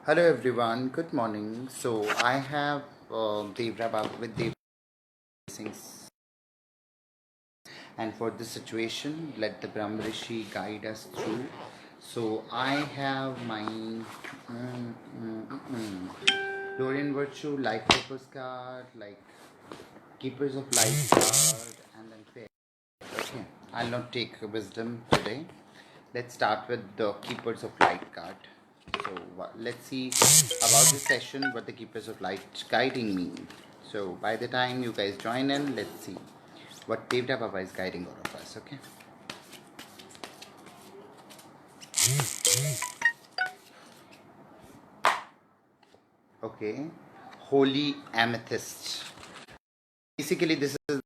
Hello everyone, good morning. So I have Devra Baba with Devra Sings, and for this situation, let the Brahma Rishi guide us through. So I have my Dorian Virtue, Life Purpose card, like Keepers of Life card, and then Fair. Okay, I'll not take wisdom today. Let's start with the Keepers of Light card. So let's see about this session what the Keepers of Light guiding mean. So by the time you guys join in, let's see what Devta Baba is guiding all of us. Okay. Okay. Holy Amethyst. Basically, this is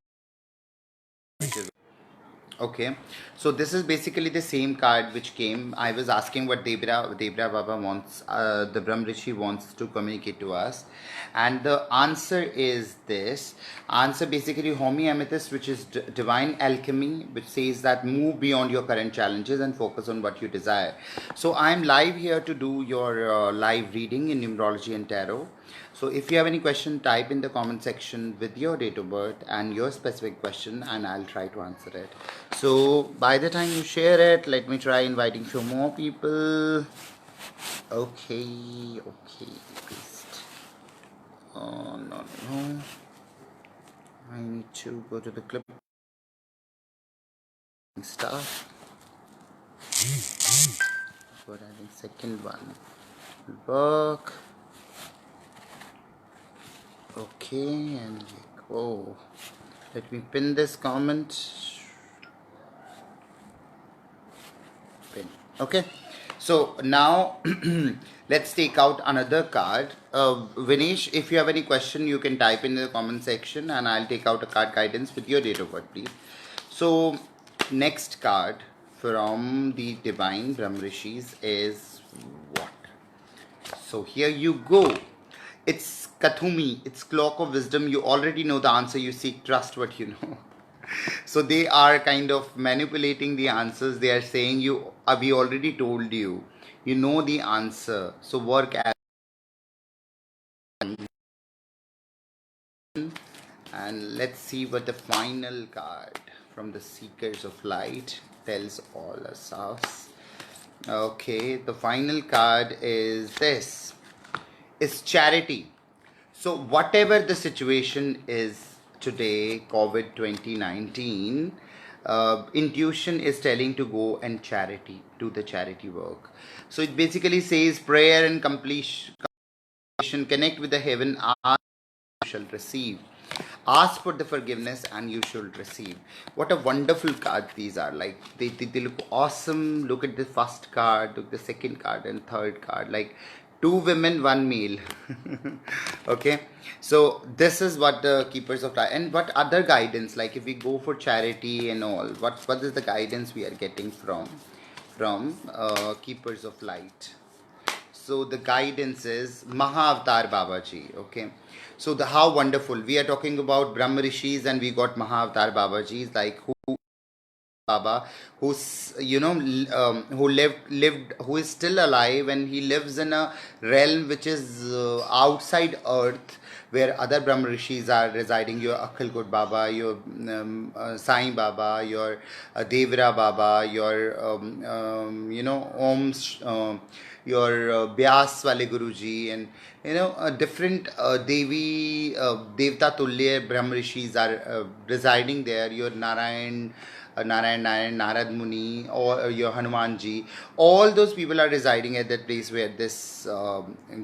okay, so this is basically the same card which came. I was asking what Debra Baba wants, the Brahm Rishi wants to communicate to us, and the answer is this. Answer basically Holy Amethyst, which is divine alchemy, which says that move beyond your current challenges and focus on what you desire. So I'm live here to do your live reading in numerology and tarot. So if you have any question, type in the comment section with your date of birth and your specific question, and I'll try to answer it. So by the time you share it, let me try inviting few more people. Okay, paste. Oh no. I need to go to the clip stuff. But I think second one will work. Okay, and oh, let me pin this comment. Pin. Okay, so now let's take out another card. Vinesh, if you have any question, you can type in the comment section, and I'll take out a card guidance with your date of birth, please. So next card from the divine Brahm Rishis is what? So here you go. It's Kathumi, it's Clock of Wisdom. You already know the answer. You seek trust what you know. So they are kind of manipulating the answers. They are saying you, we already told you. You know the answer. So work as. And let's see what the final card from the Seekers of Light tells all us. Okay, the final card is this. It's charity. So whatever the situation is today, COVID 2019, intuition is telling to go and charity, do the charity work. So it basically says prayer and completion, connect with the heaven, ask you shall receive. Ask for the forgiveness and you should receive. What a wonderful card these are. Like they look awesome. Look at the first card, look at the second card and third card. Like two women, one male. Okay, so this is what the Keepers of Light, and what other guidance, like if we go for charity and all, what is the guidance we are getting from Keepers of Light? So the guidance is Mahavatar Babaji. Okay, so the how wonderful, we are talking about Brahma Rishis and we got Mahavatar Babajis, like who Baba, who's who lived, who is still alive, and he lives in a realm which is outside Earth, where other Brahma Rishis are residing. Your Akhalkot Baba, your Sai Baba, your Devra Baba, your Om. Your Vyas Wale Guruji, and different Devi Devta Tulya Brahma Rishis are residing there. Your Narayan, Narad Muni, or your Hanumanji, all those people are residing at that place where this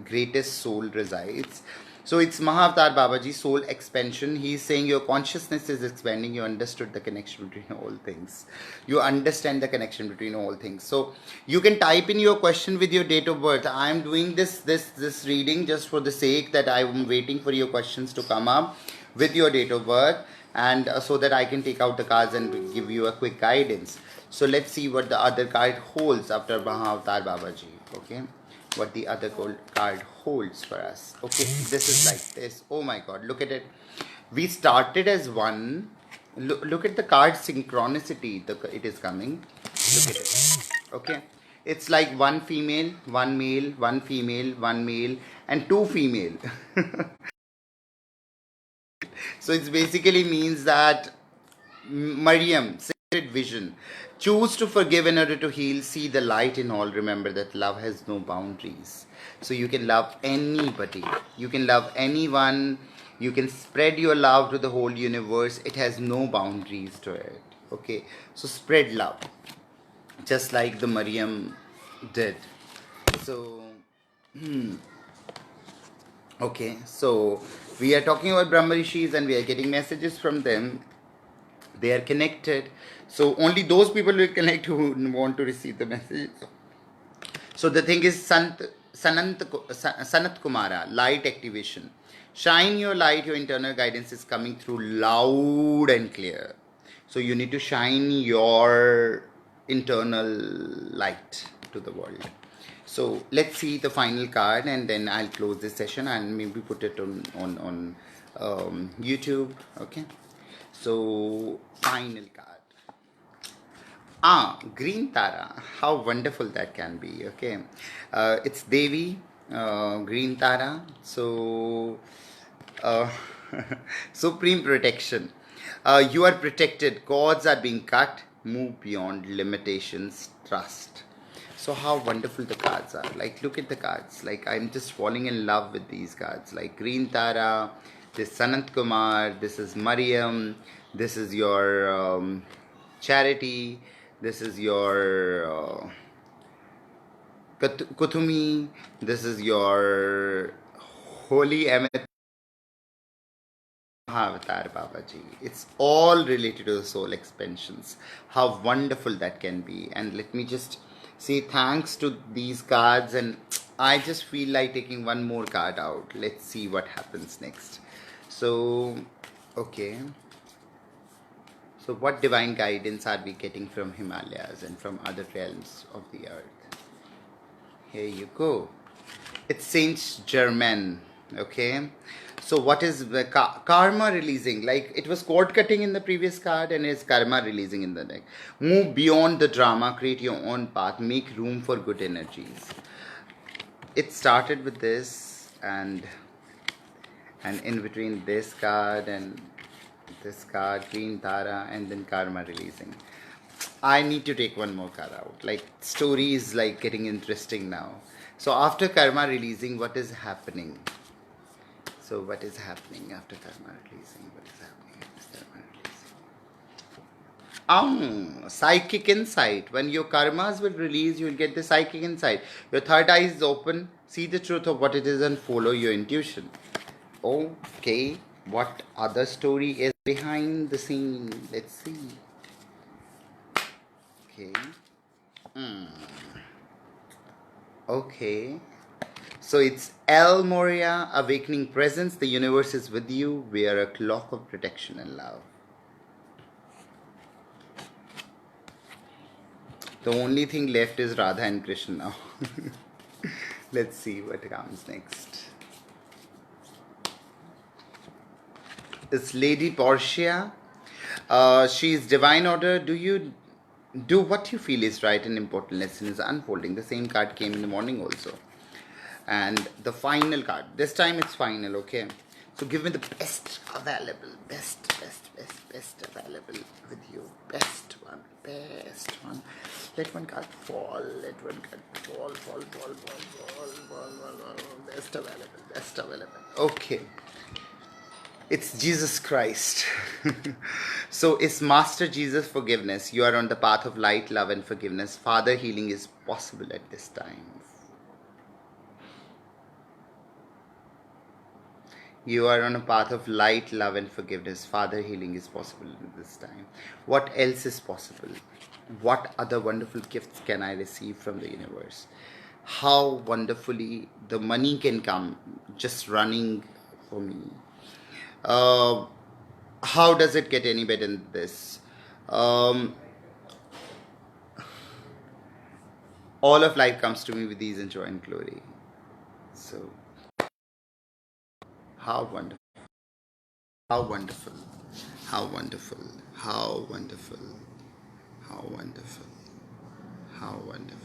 greatest soul resides. So it's Mahavatar Babaji, soul expansion. He's saying your consciousness is expanding. You understood the connection between all things. You understand the connection between all things. So you can type in your question with your date of birth. I am doing this reading just for the sake that I am waiting for your questions to come up with your date of birth, and so that I can take out the cards and give you a quick guidance. So let's see what the other card holds after Mahavatar Babaji. Okay, what the other card holds for us. Okay, this is like this. Oh my god, look at it. We started as one. Look at the card synchronicity. It is coming. Look at it. Okay, It's like one female, one male, one female, one male, and two female. So it basically means that Mariam, sacred vision. Choose to forgive in order to heal. See the light in all. Remember that love has no boundaries. So you can love anybody. You can love anyone. You can spread your love to the whole universe. It has no boundaries to it. Okay. So spread love. Just like the Mariam did. So, okay. So we are talking about Brahma Rishis and we are getting messages from them. They are connected, so only those people will connect who want to receive the message. So the thing is Sanat Kumara, light activation. Shine your light. Your internal guidance is coming through loud and clear, so you need to shine your internal light to the world. So let's see the final card and then I'll close this session and maybe put it on YouTube. Okay. So, final card. Green Tara. How wonderful that can be. Okay. It's Devi, Green Tara. So, uh, supreme protection. You are protected. Cords are being cut. Move beyond limitations. Trust. So how wonderful the cards are. Like, look at the cards. Like, I'm just falling in love with these cards. Like Green Tara, this Sanat Kumar, this is Mariam, this is your Charity, this is your Kuthumi, this is your Holy Amethyst. Avatar Babaji. It's all related to the soul expansions. How wonderful that can be. And let me just say thanks to these cards, and I just feel like taking one more card out. Let's see what happens next. So, okay. So what divine guidance are we getting from Himalayas and from other realms of the earth? Here you go. It's Saint Germain. Okay. So what is the karma releasing? Like, it was cord cutting in the previous card and it's karma releasing in the deck. Move beyond the drama, create your own path, make room for good energies. It started with this and in between this card and this card, Green Tara, and then karma releasing. I need to take one more card out. Like, story is like getting interesting now. So after karma releasing, what is happening? So what is happening after karma releasing? What is happening after karma releasing? Psychic insight. When your karmas will release, you will get the psychic insight. Your third eye is open. See the truth of what it is and follow your intuition. Okay. What other story is behind the scene? Let's see. Okay. Okay. So it's El Moria, awakening presence. The universe is with you. Wear a cloak of protection and love. The only thing left is Radha and Krishna now. Let's see what comes next. It's Lady Portia. She's divine order. Do you do what you feel is right and important? Lesson is unfolding. The same card came in the morning also. And the final card. This time it's final, okay? So give me the best available. Best available with you. Best one. Let one card fall. Let one card fall. Best available. Okay. It's Jesus Christ. So it's Master Jesus forgiveness. You are on the path of light, love and forgiveness. Father healing is possible at this time. You are on a path of light, love and forgiveness. Father healing is possible at this time. What else is possible? What other wonderful gifts can I receive from the universe? How wonderfully the money can come just running for me. How does it get any better than this? All of life comes to me with ease and joy and glory. So, how wonderful. How wonderful. How wonderful. How wonderful. How wonderful. How wonderful.